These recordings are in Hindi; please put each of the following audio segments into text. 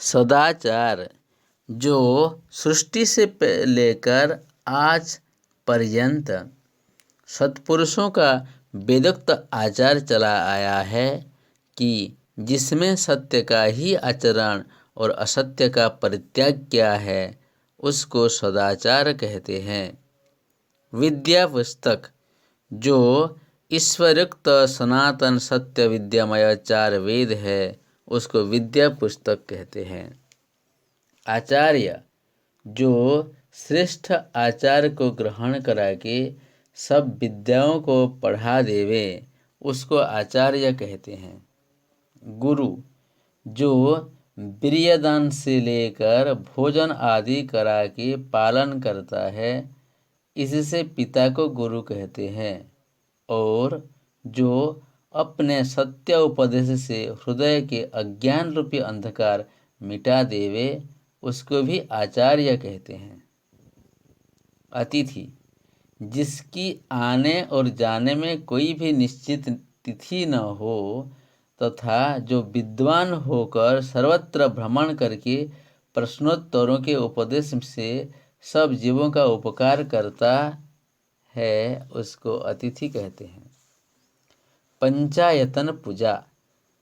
सदाचार जो सृष्टि से लेकर आज पर्यंत सत्पुरुषों का वेदोक्त आचार चला आया है कि जिसमें सत्य का ही आचरण और असत्य का परित्याग किया है उसको सदाचार कहते हैं। विद्या पुस्तक जो ईश्वरयुक्त सनातन सत्य विद्यामय चार वेद है उसको विद्या पुस्तक कहते हैं। आचार्य जो श्रेष्ठ आचार को ग्रहण करा के सब विद्याओं को पढ़ा देवे उसको आचार्य कहते हैं। गुरु जो वीर्यदान से लेकर भोजन आदि करा के पालन करता है इससे पिता को गुरु कहते हैं। और जो अपने सत्य उपदेश से हृदय के अज्ञान रूपी अंधकार मिटा देवे उसको भी आचार्य कहते हैं। अतिथि जिसकी आने और जाने में कोई भी निश्चित तिथि न हो तथा जो विद्वान होकर सर्वत्र भ्रमण करके प्रश्नोत्तरों के उपदेश से सब जीवों का उपकार करता है उसको अतिथि कहते हैं। पंचायतन पूजा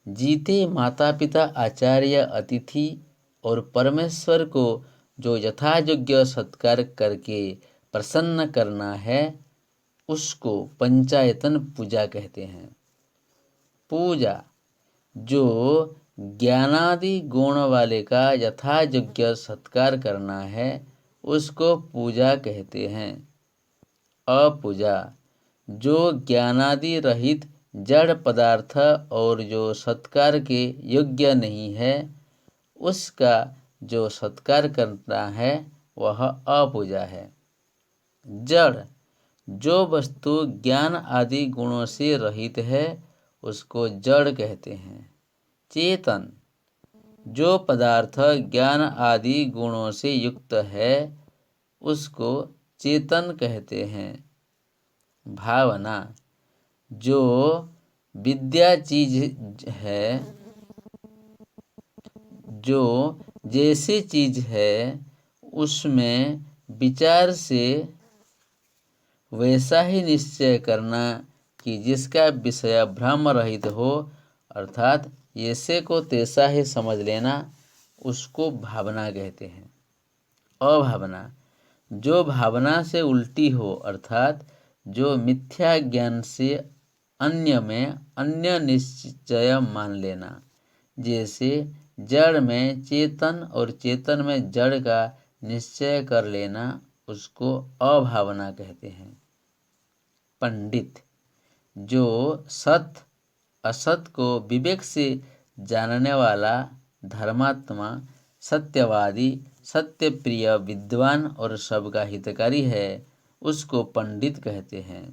जीते माता पिता आचार्य अतिथि और परमेश्वर को जो यथायोग्य सत्कार करके प्रसन्न करना है उसको पंचायतन पूजा कहते हैं। पूजा जो ज्ञानादि गुण वाले का यथायोग्य सत्कार करना है उसको पूजा कहते हैं। अपूजा जो ज्ञानादि रहित जड़ पदार्थ और जो सत्कार के योग्य नहीं है उसका जो सत्कार करना है वह अपूजा है। जड़ जो वस्तु ज्ञान आदि गुणों से रहित है उसको जड़ कहते हैं। चेतन जो पदार्थ ज्ञान आदि गुणों से युक्त है उसको चेतन कहते हैं। भावना जो विद्या चीज है जो जैसी चीज है उसमें विचार से वैसा ही निश्चय करना कि जिसका विषय भ्रम रहित हो अर्थात ऐसे को तैसा ही समझ लेना उसको भावना कहते हैं। अभावना जो भावना से उल्टी हो अर्थात जो मिथ्या ज्ञान से अन्य में अन्य निश्चय मान लेना जैसे जड़ में चेतन और चेतन में जड़ का निश्चय कर लेना उसको अभावना कहते हैं। पंडित जो सत असत को विवेक से जानने वाला धर्मात्मा सत्यवादी सत्यप्रिय विद्वान और सबका हितकारी है उसको पंडित कहते हैं।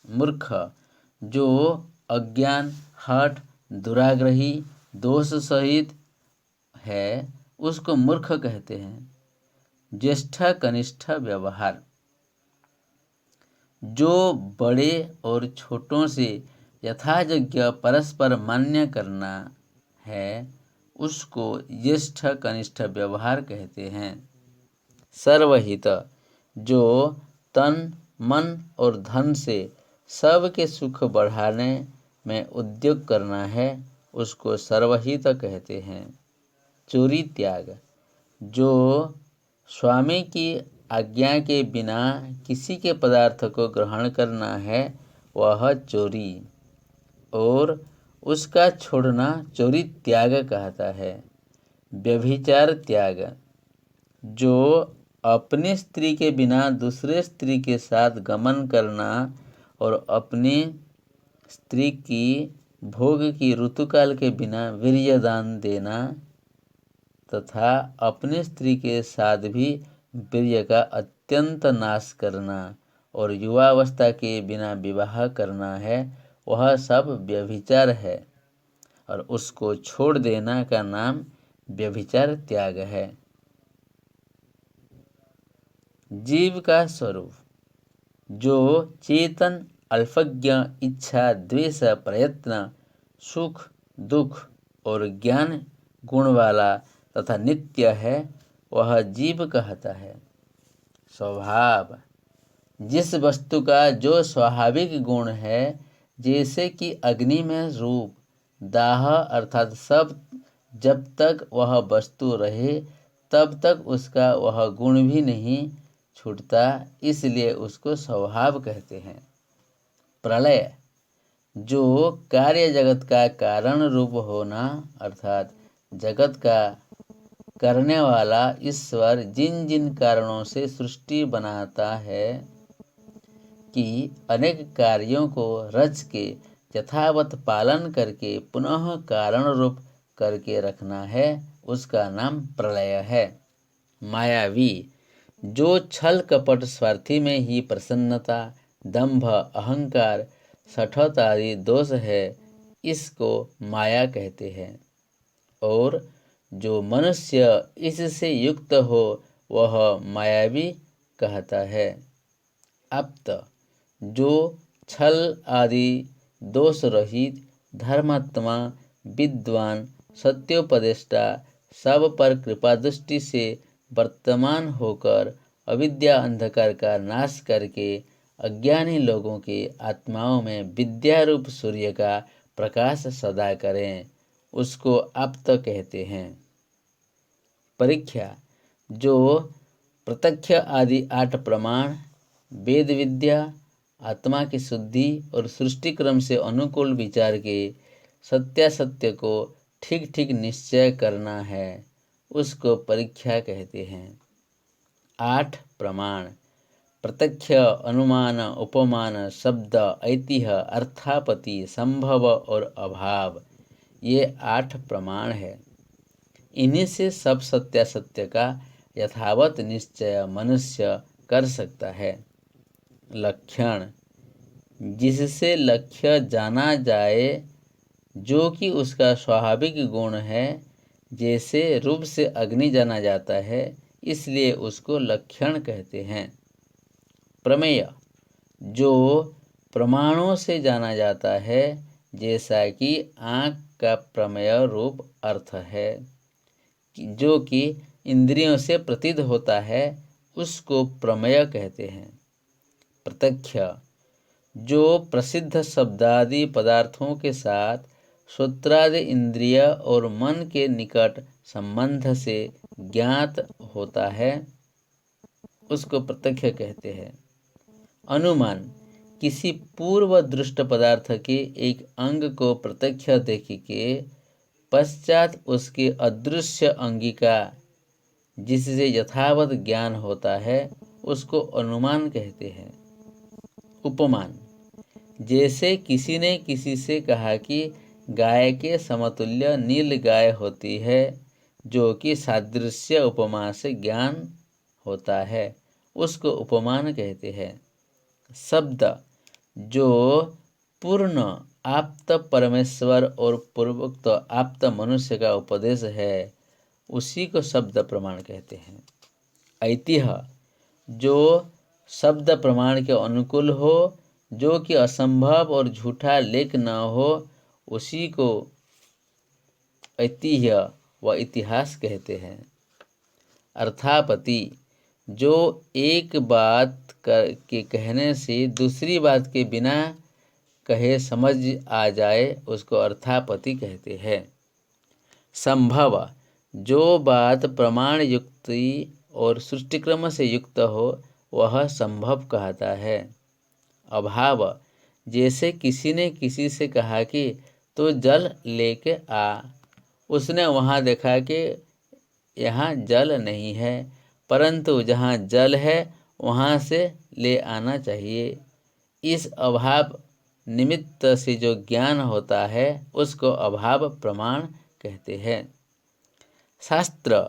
मूर्ख जो अज्ञान हठ दुराग्रही दोष सहित है उसको मूर्ख कहते हैं। ज्येष्ठ कनिष्ठ व्यवहार जो बड़े और छोटों से यथायोग्य परस्पर मान्य करना है उसको ज्येष्ठ कनिष्ठ व्यवहार कहते हैं। सर्वहित जो तन मन और धन से सबके सुख बढ़ाने में उद्योग करना है उसको सर्वहित कहते हैं। चोरी त्याग जो स्वामी की आज्ञा के बिना किसी के पदार्थ को ग्रहण करना है वह चोरी और उसका छोड़ना चोरी त्याग कहता है। व्यभिचार त्याग जो अपनी स्त्री के बिना दूसरे स्त्री के साथ गमन करना और अपनी स्त्री की भोग की ऋतुकाल के बिना वीर्यदान देना तथा अपनी स्त्री के साथ भी वीर्य का अत्यंत नाश करना और युवावस्था के बिना विवाह करना है वह सब व्यभिचार है और उसको छोड़ देना का नाम व्यभिचार त्याग है। जीव का स्वरूप जो चेतन अल्पज्ञ इच्छा द्वेष प्रयत्न सुख दुख और ज्ञान गुण वाला तथा नित्य है वह जीव कहता है। स्वभाव, जिस वस्तु का जो स्वाभाविक गुण है, जैसे कि अग्नि में रूप, दाह अर्थात सब, जब तक वह वस्तु रहे तब तक उसका वह गुण भी नहीं छूटता, इसलिए उसको स्वभाव कहते हैं। प्रलय, जो कार्य जगत का कारण रूप होना अर्थात जगत का करने वाला ईश्वर जिन जिन कारणों से सृष्टि बनाता है कि अनेक कार्यों को रच के यथावत पालन करके पुनः कारण रूप करके रखना है, उसका नाम प्रलय है। मायावी, जो छल कपट स्वार्थी में ही प्रसन्नता, दंभ, अहंकार, सठत आदि दोष है, इसको माया कहते हैं। और जो मनुष्य इससे युक्त हो वह मायावी कहता है। आप्त, जो छल आदि दोष रहित, धर्मात्मा, विद्वान, सत्योपदेष्टा, सब पर कृपा दृष्टि से वर्तमान होकर अविद्या अंधकार का नाश करके अज्ञानी लोगों के आत्माओं में विद्या रूप सूर्य का प्रकाश सदा करें, उसको आप्त कहते हैं। परीक्षा, जो प्रत्यक्ष आदि 8 प्रमाण, वेद विद्या, आत्मा की शुद्धि और सृष्टि क्रम से अनुकूल विचार के सत्यासत्य को ठीक ठीक निश्चय करना है, उसको परीक्षा कहते हैं। 8 प्रमाण, प्रत्यक्ष, अनुमान, उपमान, शब्द, ऐतिह्य, अर्थापत्ति, संभव और अभाव, ये 8 प्रमाण है। इन्हीं से सब सत्यासत्य का यथावत निश्चय मनुष्य कर सकता है। लक्षण, जिससे लक्ष्य जाना जाए, जो कि उसका स्वाभाविक गुण है, जैसे रूप से अग्नि जाना जाता है, इसलिए उसको लक्षण कहते हैं। प्रमेय, जो प्रमाणों से जाना जाता है, जैसा कि आँख का प्रमेय रूप अर्थ है, जो कि इंद्रियों से प्रतीत होता है, उसको प्रमेय कहते हैं। प्रत्यक्ष, जो प्रसिद्ध शब्दादि पदार्थों के साथ श्रोत्रादि इंद्रिय और मन के निकट संबंध से ज्ञात होता है, उसको प्रत्यक्ष कहते हैं। अनुमान, किसी पूर्व दृष्ट पदार्थ के एक अंग को प्रत्यक्ष देख के पश्चात उसके अदृश्य अंगी का जिससे यथावत ज्ञान होता है, उसको अनुमान कहते हैं। उपमान, जैसे किसी ने किसी से कहा कि गाय के समतुल्य नील गाय होती है, जो कि सादृश्य उपमा से ज्ञान होता है, उसको उपमान कहते हैं। शब्द, जो पूर्ण आप्त परमेश्वर और पूर्वोक्त आप्त मनुष्य का उपदेश है, उसी को शब्द प्रमाण कहते हैं। ऐतिह्य, जो शब्द प्रमाण के अनुकूल हो, जो कि असंभव और झूठा लेख न हो, उसी को ऐतिह्य व इतिहास कहते हैं। अर्थापत्ति, जो एक बात के कहने से दूसरी बात के बिना कहे समझ आ जाए, उसको अर्थापत्ति कहते हैं। संभव, जो बात प्रमाण युक्ति और सृष्टिक्रम से युक्त हो, वह संभव कहता है। अभाव, जैसे किसी ने किसी से कहा कि तो जल लेके आ, उसने वहाँ देखा कि यहाँ जल नहीं है, परंतु जहाँ जल है वहाँ से ले आना चाहिए। इस अभाव निमित्त से जो ज्ञान होता है, उसको अभाव प्रमाण कहते हैं। शास्त्र,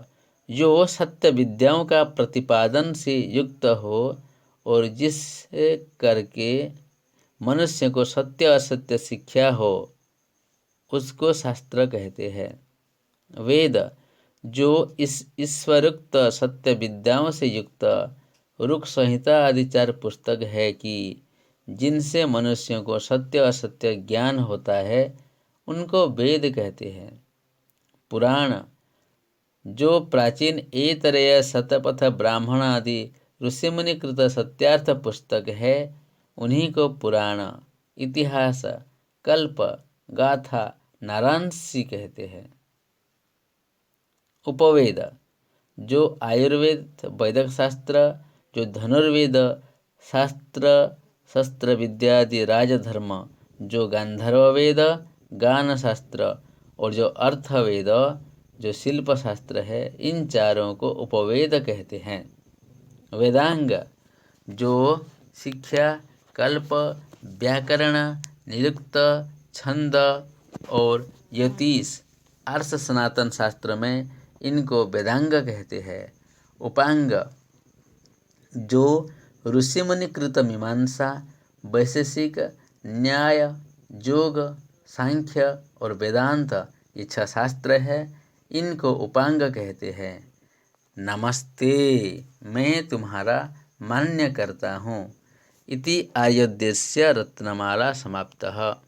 जो सत्य विद्याओं का प्रतिपादन से युक्त हो और जिससे करके मनुष्य को सत्य असत्य शिक्षा हो, उसको शास्त्र कहते हैं। वेद, जो इस ईश्वरोक्त सत्य विद्याओं से युक्त ऋक् संहिता आदि 4 पुस्तक है कि जिनसे मनुष्यों को सत्य असत्य ज्ञान होता है, उनको वेद कहते हैं। पुराण, जो प्राचीन एतरेय शतपथ ब्राह्मण आदि ऋषिमुनि कृत सत्यार्थ पुस्तक है उन्हीं को पुराण, इतिहास, कल्प, गाथा, नारांशी कहते हैं। उपवेद जो आयुर्वेद वैदिक शास्त्र, जो धनुर्वेद शास्त्र शस्त्र विद्यादि राजधर्म, जो गांधर्व वेद गान शास्त्र, और जो अर्थवेद जो शिल्प शास्त्र है, इन चारों को उपवेद कहते हैं। वेदांग जो शिक्षा, कल्प, व्याकरण, निरुक्त, छंद और यतीश आर्ष सनातन शास्त्र में इनको वेदांग कहते हैं। उपांग जो ऋषिमुनि कृत मीमांसा, वैशेषिक, न्याय, योग, सांख्य और वेदांत ये 6 शास्त्र है, इनको उपांग कहते हैं। नमस्ते, मैं तुम्हारा मान्य करता हूँ। इति आर्योद्देश्य रत्नमाला समाप्तः।